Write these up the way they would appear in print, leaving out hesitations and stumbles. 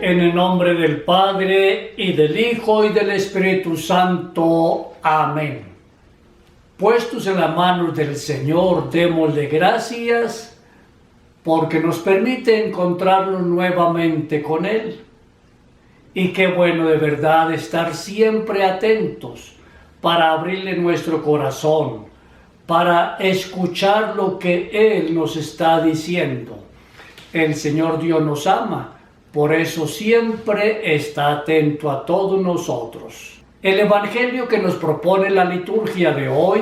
En el nombre del Padre, y del Hijo, y del Espíritu Santo. Amén. Puestos en las manos del Señor, démosle gracias, porque nos permite encontrarnos nuevamente con Él. Y qué bueno de verdad estar siempre atentos para abrirle nuestro corazón, para escuchar lo que Él nos está diciendo. El Señor Dios nos ama. Por eso siempre está atento a todos nosotros. El Evangelio que nos propone la liturgia de hoy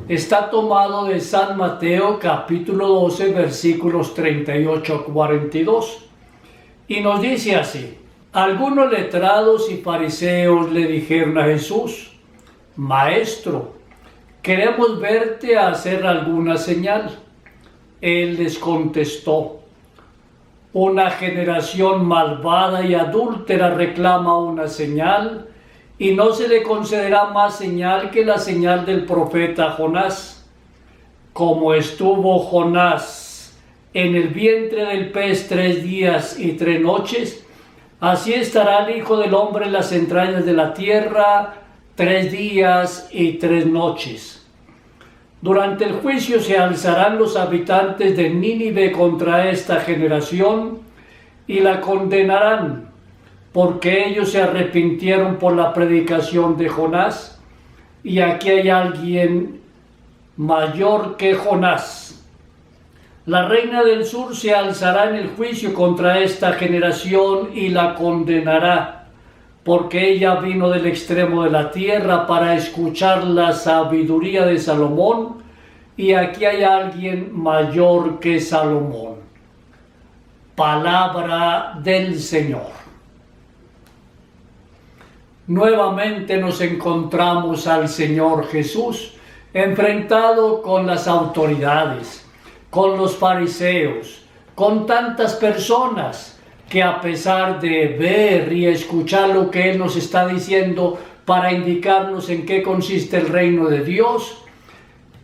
está tomado de San Mateo capítulo 12 versículos 38 a 42. Y nos dice así: algunos letrados y fariseos le dijeron a Jesús: Maestro, queremos verte hacer alguna señal. Él les contestó: una generación malvada y adúltera reclama una señal, y no se le concederá más señal que la señal del profeta Jonás. Como estuvo Jonás en el vientre del pez 3 días y 3 noches, así estará el Hijo del Hombre en las entrañas de la tierra 3 días y 3 noches. Durante el juicio se alzarán los habitantes de Nínive contra esta generación y la condenarán, porque ellos se arrepintieron por la predicación de Jonás, y aquí hay alguien mayor que Jonás. La reina del sur se alzará en el juicio contra esta generación y la condenará, porque ella vino del extremo de la tierra para escuchar la sabiduría de Salomón, y aquí hay alguien mayor que Salomón. Palabra del Señor. Nuevamente nos encontramos al Señor Jesús enfrentado con las autoridades, con los fariseos, con tantas personas que a pesar de ver y escuchar lo que Él nos está diciendo para indicarnos en qué consiste el reino de Dios,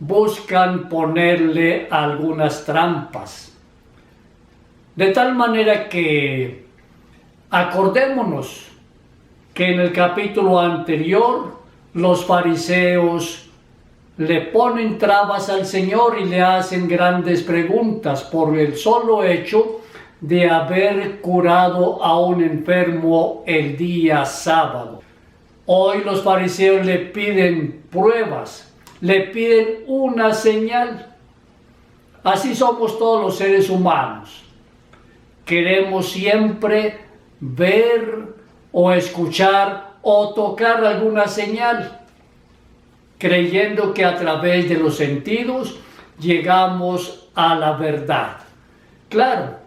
buscan ponerle algunas trampas. De tal manera que acordémonos que en el capítulo anterior los fariseos le ponen trabas al Señor y le hacen grandes preguntas por el solo hecho de haber curado a un enfermo el día sábado. Hoy los fariseos le piden pruebas, le piden una señal. Así somos todos los seres humanos. Queremos siempre ver o escuchar o tocar alguna señal, creyendo que a través de los sentidos llegamos a la verdad. Claro,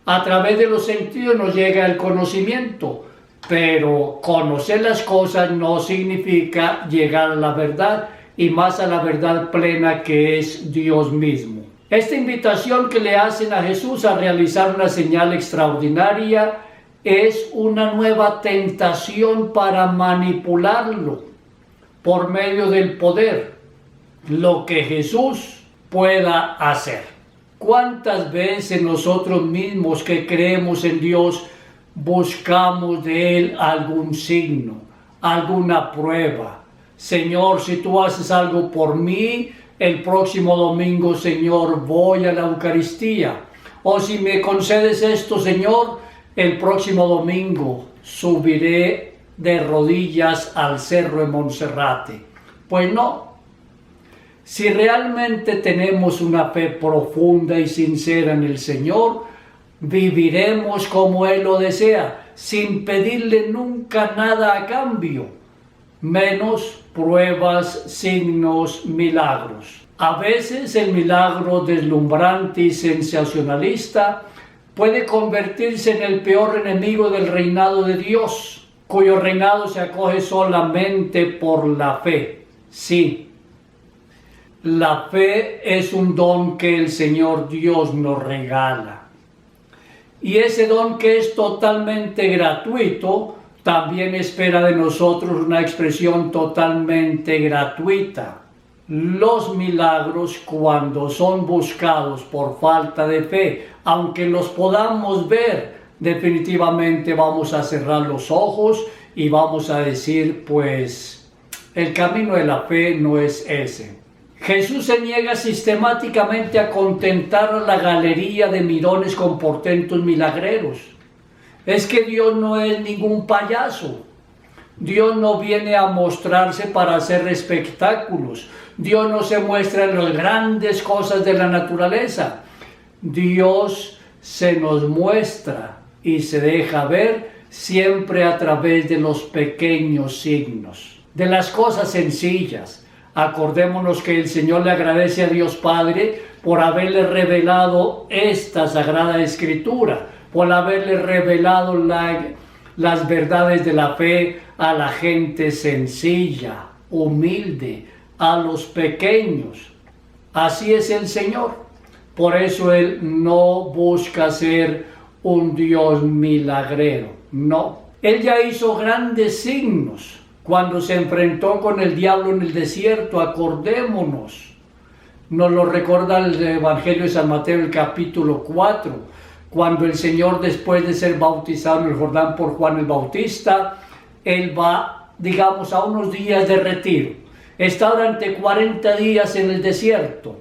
a través de los sentidos nos llega el conocimiento, pero conocer las cosas no significa llegar a la verdad, y más a la verdad plena que es Dios mismo. Esta invitación que le hacen a Jesús a realizar una señal extraordinaria es una nueva tentación para manipularlo por medio del poder, lo que Jesús pueda hacer. ¿Cuántas veces nosotros mismos que creemos en Dios buscamos de Él algún signo, alguna prueba? Señor, si tú haces algo por mí, el próximo domingo, Señor, voy a la Eucaristía. O si me concedes esto, Señor, el próximo domingo subiré de rodillas al cerro de Monserrate. Pues no. Si realmente tenemos una fe profunda y sincera en el Señor, viviremos como Él lo desea, sin pedirle nunca nada a cambio, menos pruebas, signos, milagros. A veces el milagro deslumbrante y sensacionalista puede convertirse en el peor enemigo del reinado de Dios, cuyo reinado se acoge solamente por la fe. Sí. La fe es un don que el Señor Dios nos regala. Y ese don, que es totalmente gratuito, también espera de nosotros una expresión totalmente gratuita. Los milagros, cuando son buscados por falta de fe, aunque los podamos ver, definitivamente vamos a cerrar los ojos y vamos a decir, pues, el camino de la fe no es ese. Jesús se niega sistemáticamente a contentar a la galería de mirones con portentos milagreros. Es que Dios no es ningún payaso. Dios no viene a mostrarse para hacer espectáculos. Dios no se muestra en las grandes cosas de la naturaleza. Dios se nos muestra y se deja ver siempre a través de los pequeños signos, de las cosas sencillas. Acordémonos que el Señor le agradece a Dios Padre por haberle revelado esta Sagrada Escritura, por haberle revelado las verdades de la fe a la gente sencilla, humilde, a los pequeños. Así es el Señor. Por eso Él no busca ser un Dios milagrero, no. Él ya hizo grandes signos cuando se enfrentó con el diablo en el desierto, acordémonos. Nos lo recuerda el Evangelio de San Mateo, el capítulo 4, cuando el Señor, después de ser bautizado en el Jordán por Juan el Bautista, Él va, digamos, a unos días de retiro. Está durante 40 días en el desierto.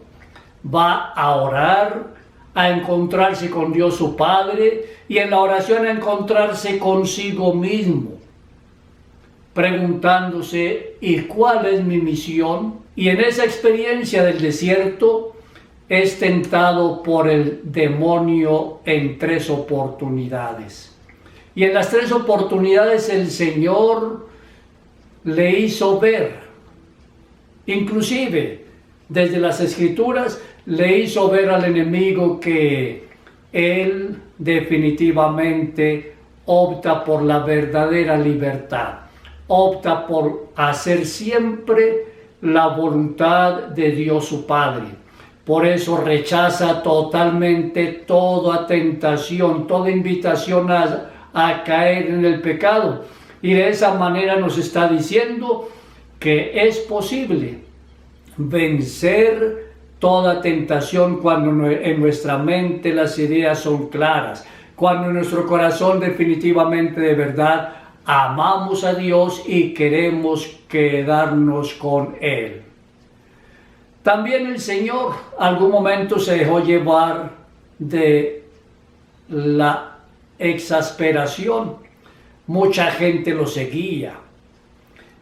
Va a orar, a encontrarse con Dios su Padre, y en la oración a encontrarse consigo mismo, preguntándose, ¿y cuál es mi misión? Y en esa experiencia del desierto es tentado por el demonio en 3 oportunidades. Y en las 3 oportunidades el Señor le hizo ver, inclusive desde las Escrituras, le hizo ver al enemigo que él definitivamente opta por la verdadera libertad, opta por hacer siempre la voluntad de Dios su Padre. Por eso rechaza totalmente toda tentación, toda invitación a caer en el pecado. Y de esa manera nos está diciendo que es posible vencer toda tentación cuando en nuestra mente las ideas son claras, cuando en nuestro corazón definitivamente de verdad amamos a Dios y queremos quedarnos con Él. También el Señor algún momento se dejó llevar de la exasperación. Mucha gente lo seguía.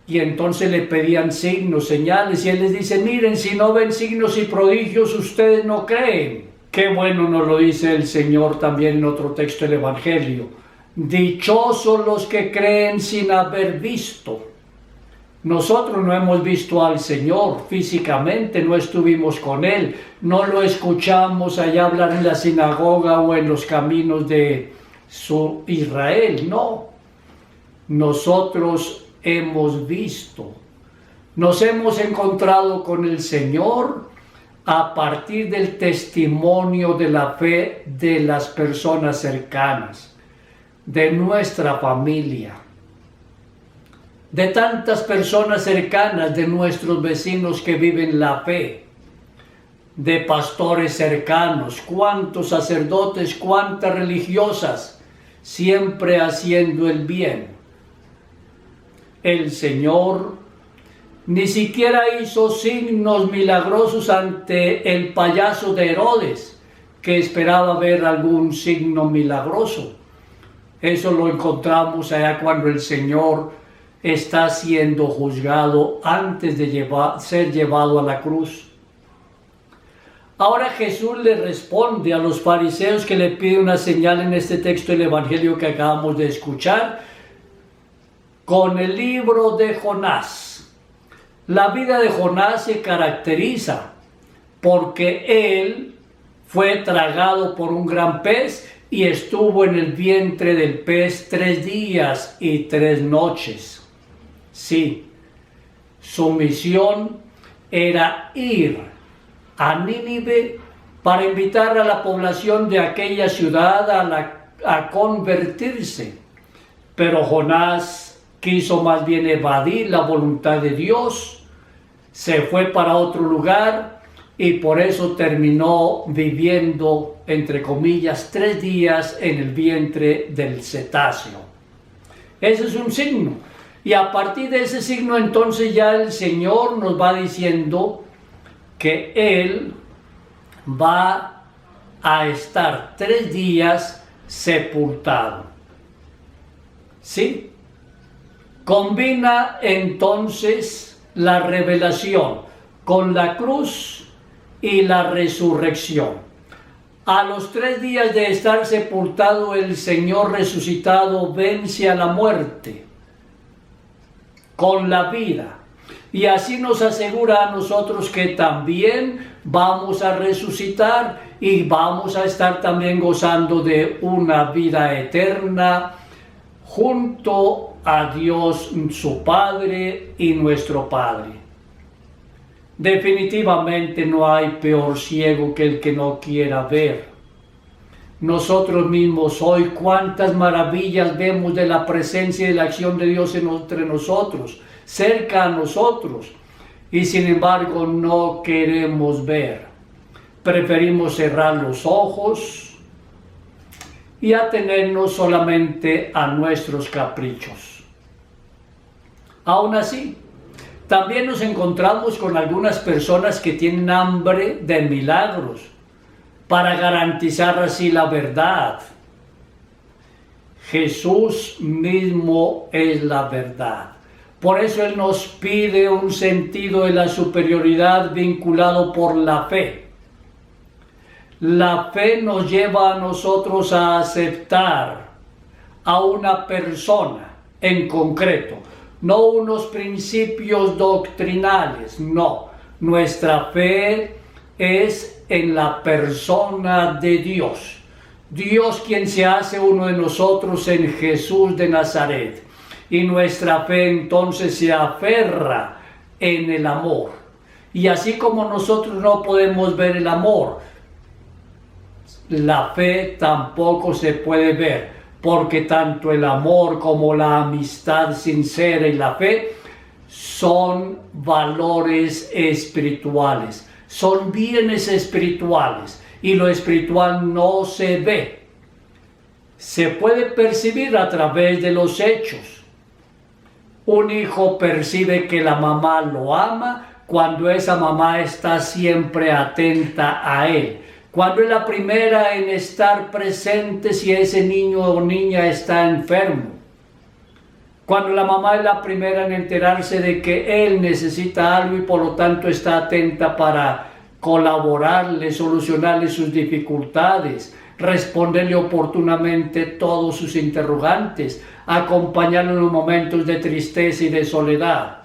Y entonces le pedían signos, señales, y Él les dice, miren, si no ven signos y prodigios, ustedes no creen. Qué bueno nos lo dice el Señor también en otro texto del Evangelio. Dichosos los que creen sin haber visto. Nosotros no hemos visto al Señor físicamente, no estuvimos con Él, no lo escuchamos allá hablar en la sinagoga o en los caminos de su Israel, no. Nosotros hemos visto, nos hemos encontrado con el Señor a partir del testimonio de la fe de las personas cercanas, de nuestra familia, de tantas personas cercanas, de nuestros vecinos que viven la fe, de pastores cercanos, cuántos sacerdotes, cuántas religiosas, siempre haciendo el bien. El Señor ni siquiera hizo signos milagrosos ante el payaso de Herodes, que esperaba ver algún signo milagroso. Eso lo encontramos allá cuando el Señor está siendo juzgado antes de ser llevado a la cruz. Ahora Jesús le responde a los fariseos que le piden una señal en este texto del Evangelio que acabamos de escuchar, con el libro de Jonás. La vida de Jonás se caracteriza porque él fue tragado por un gran pez y estuvo en el vientre del pez 3 días y 3 noches. Sí, su misión era ir a Nínive para invitar a la población de aquella ciudad a convertirse. Pero Jonás quiso más bien evadir la voluntad de Dios, se fue para otro lugar y por eso terminó viviendo, entre comillas, 3 días en el vientre del cetáceo. Ese es un signo. Y a partir de ese signo, entonces ya el Señor nos va diciendo que Él va a estar 3 días sepultado. ¿Sí? Combina entonces la revelación con la cruz y la resurrección. A los 3 días de estar sepultado, el Señor resucitado vence a la muerte con la vida. Y así nos asegura a nosotros que también vamos a resucitar y vamos a estar también gozando de una vida eterna junto a Dios su Padre y nuestro Padre. Definitivamente no hay peor ciego que el que no quiera ver. Nosotros mismos hoy cuántas maravillas vemos de la presencia y de la acción de Dios entre nosotros, cerca a nosotros, y sin embargo no queremos ver. Preferimos cerrar los ojos y atenernos solamente a nuestros caprichos. Aún así, también nos encontramos con algunas personas que tienen hambre de milagros para garantizar así la verdad. Jesús mismo es la verdad. Por eso Él nos pide un sentido de la superioridad vinculado por la fe. La fe nos lleva a nosotros a aceptar a una persona en concreto, no unos principios doctrinales, no. Nuestra fe es en la persona de Dios. Dios quien se hace uno de nosotros en Jesús de Nazaret. Y nuestra fe entonces se aferra en el amor. Y así como nosotros no podemos ver el amor, la fe tampoco se puede ver. Porque tanto el amor como la amistad sincera y la fe son valores espirituales, son bienes espirituales, y lo espiritual no se ve. Se puede percibir a través de los hechos. Un hijo percibe que la mamá lo ama cuando esa mamá está siempre atenta a él. Cuando es la primera en estar presente si ese niño o niña está enfermo. Cuando la mamá es la primera en enterarse de que él necesita algo y por lo tanto está atenta para colaborarle, solucionarle sus dificultades, responderle oportunamente todos sus interrogantes, acompañarlo en los momentos de tristeza y de soledad.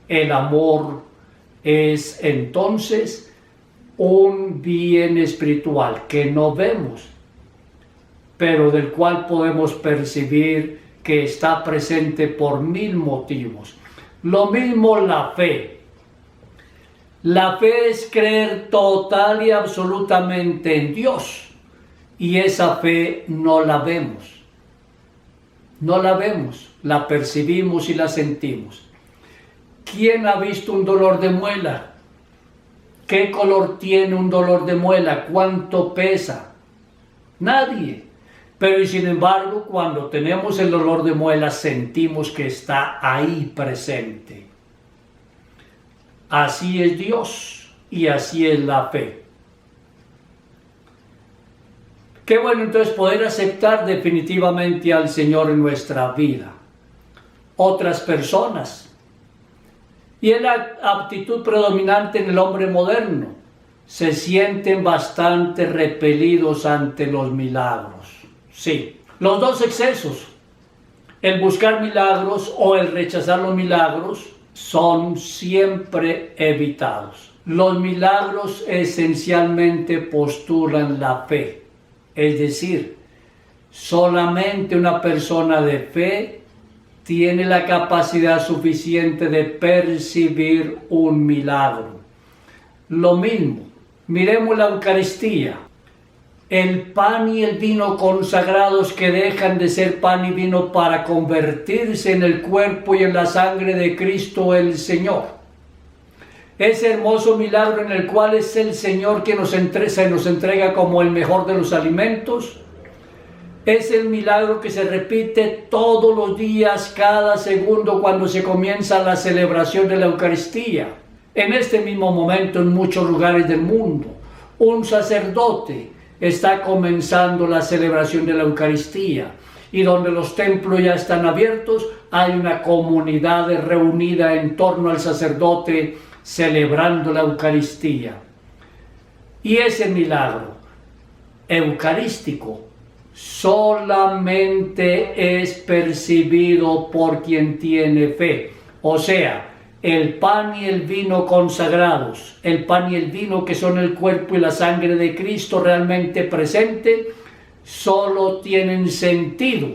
El amor es entonces un bien espiritual que no vemos, pero del cual podemos percibir que está presente por 1000 motivos. Lo mismo la fe. La fe es creer total y absolutamente en Dios, y esa fe no la vemos. No la vemos, la percibimos y la sentimos. ¿Quién ha visto un dolor de muela? ¿Qué color tiene un dolor de muela? ¿Cuánto pesa? Nadie. Pero y sin embargo, cuando tenemos el dolor de muela, sentimos que está ahí presente. Así es Dios y así es la fe. Qué bueno entonces poder aceptar definitivamente al Señor en nuestra vida. Otras personas. Y es la actitud predominante en el hombre moderno. Se sienten bastante repelidos ante los milagros. Sí, los dos excesos, el buscar milagros o el rechazar los milagros, son siempre evitados. Los milagros esencialmente postulan la fe. Es decir, solamente una persona de fe tiene la capacidad suficiente de percibir un milagro. Lo mismo, miremos la Eucaristía. El pan y el vino consagrados que dejan de ser pan y vino para convertirse en el cuerpo y en la sangre de Cristo el Señor. Ese hermoso milagro en el cual es el Señor que se nos entrega como el mejor de los alimentos. Es el milagro que se repite todos los días, cada segundo, cuando se comienza la celebración de la Eucaristía. En este mismo momento, en muchos lugares del mundo, un sacerdote está comenzando la celebración de la Eucaristía, y donde los templos ya están abiertos, hay una comunidad reunida en torno al sacerdote celebrando la Eucaristía. Y ese milagro eucarístico solamente es percibido por quien tiene fe. O sea, el pan y el vino consagrados, el pan y el vino que son el cuerpo y la sangre de Cristo realmente presente, solo tienen sentido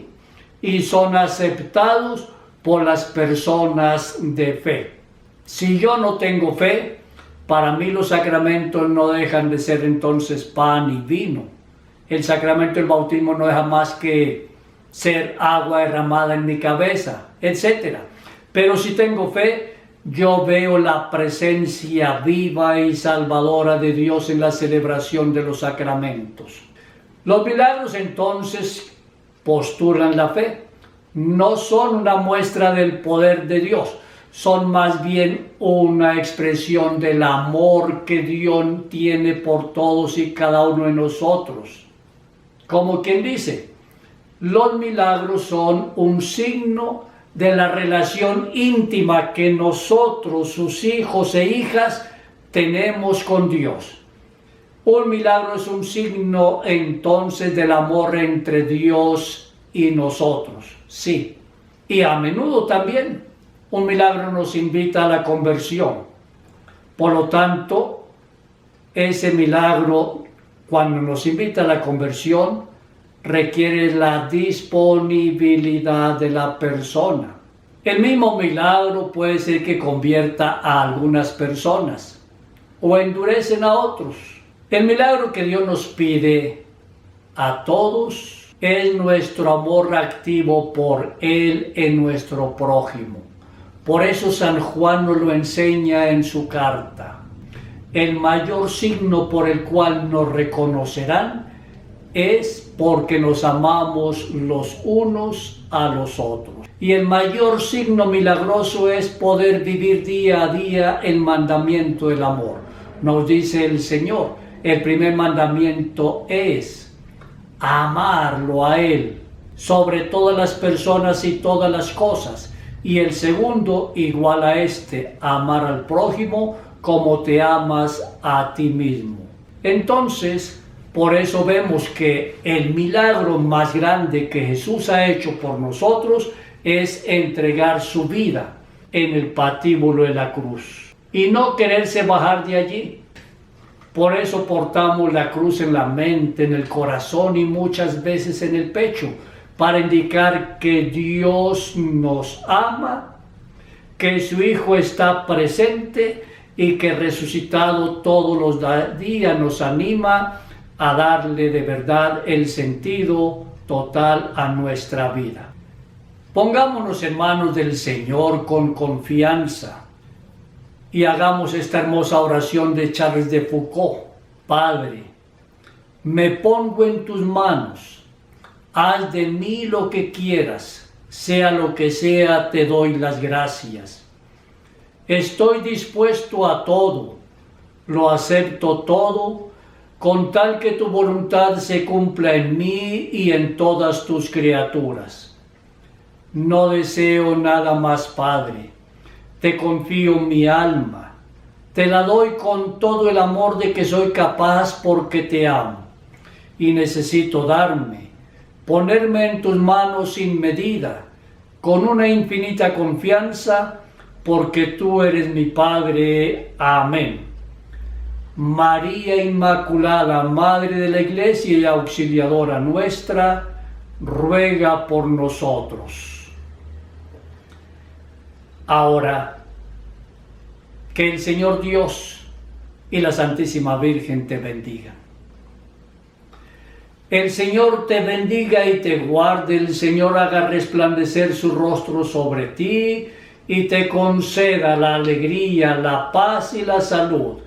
y son aceptados por las personas de fe. Si yo no tengo fe, para mí los sacramentos no dejan de ser entonces pan y vino. El sacramento del bautismo no deja más que ser agua derramada en mi cabeza, etc. Pero si tengo fe, yo veo la presencia viva y salvadora de Dios en la celebración de los sacramentos. Los milagros entonces postulan la fe. No son una muestra del poder de Dios, son más bien una expresión del amor que Dios tiene por todos y cada uno de nosotros. Como quien dice, los milagros son un signo de la relación íntima que nosotros, sus hijos e hijas, tenemos con Dios. Un milagro es un signo entonces del amor entre Dios y nosotros, sí. Y a menudo también un milagro nos invita a la conversión. Por lo tanto, ese milagro, cuando nos invita a la conversión, requiere la disponibilidad de la persona. El mismo milagro puede ser que convierta a algunas personas o endurecen a otros. El milagro que Dios nos pide a todos es nuestro amor activo por Él en nuestro prójimo. Por eso San Juan nos lo enseña en su carta. El mayor signo por el cual nos reconocerán es porque nos amamos los unos a los otros. Y el mayor signo milagroso es poder vivir día a día el mandamiento del amor. Nos dice el Señor, el primer mandamiento es amarlo a Él sobre todas las personas y todas las cosas. Y el segundo, igual a este, amar al prójimo como te amas a ti mismo. Entonces, por eso vemos que el milagro más grande que Jesús ha hecho por nosotros es entregar su vida en el patíbulo de la cruz y no quererse bajar de allí. Por eso portamos la cruz en la mente, en el corazón y muchas veces en el pecho, para indicar que Dios nos ama, que su Hijo está presente y que resucitado todos los días nos anima a darle de verdad el sentido total a nuestra vida. Pongámonos en manos del Señor con confianza y hagamos esta hermosa oración de Charles de Foucault. Padre, me pongo en tus manos. Haz de mí lo que quieras, sea lo que sea, te doy las gracias. Estoy dispuesto a todo, lo acepto todo, con tal que tu voluntad se cumpla en mí y en todas tus criaturas. No deseo nada más, Padre, te confío mi alma, te la doy con todo el amor de que soy capaz porque te amo, y necesito ponerme en tus manos sin medida, con una infinita confianza, porque tú eres mi Padre. Amén. María Inmaculada, Madre de la Iglesia y auxiliadora nuestra, ruega por nosotros. Ahora, que el Señor Dios y la Santísima Virgen te bendigan. El Señor te bendiga y te guarde, el Señor haga resplandecer su rostro sobre ti y te conceda la alegría, la paz y la salud.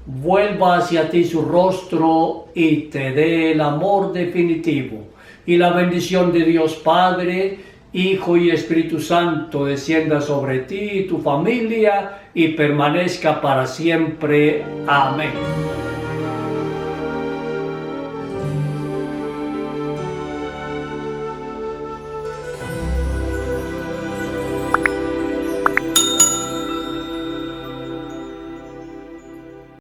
Vuelva hacia ti su rostro y te dé el amor definitivo. Y la bendición de Dios Padre, Hijo y Espíritu Santo descienda sobre ti y tu familia y permanezca para siempre. Amén.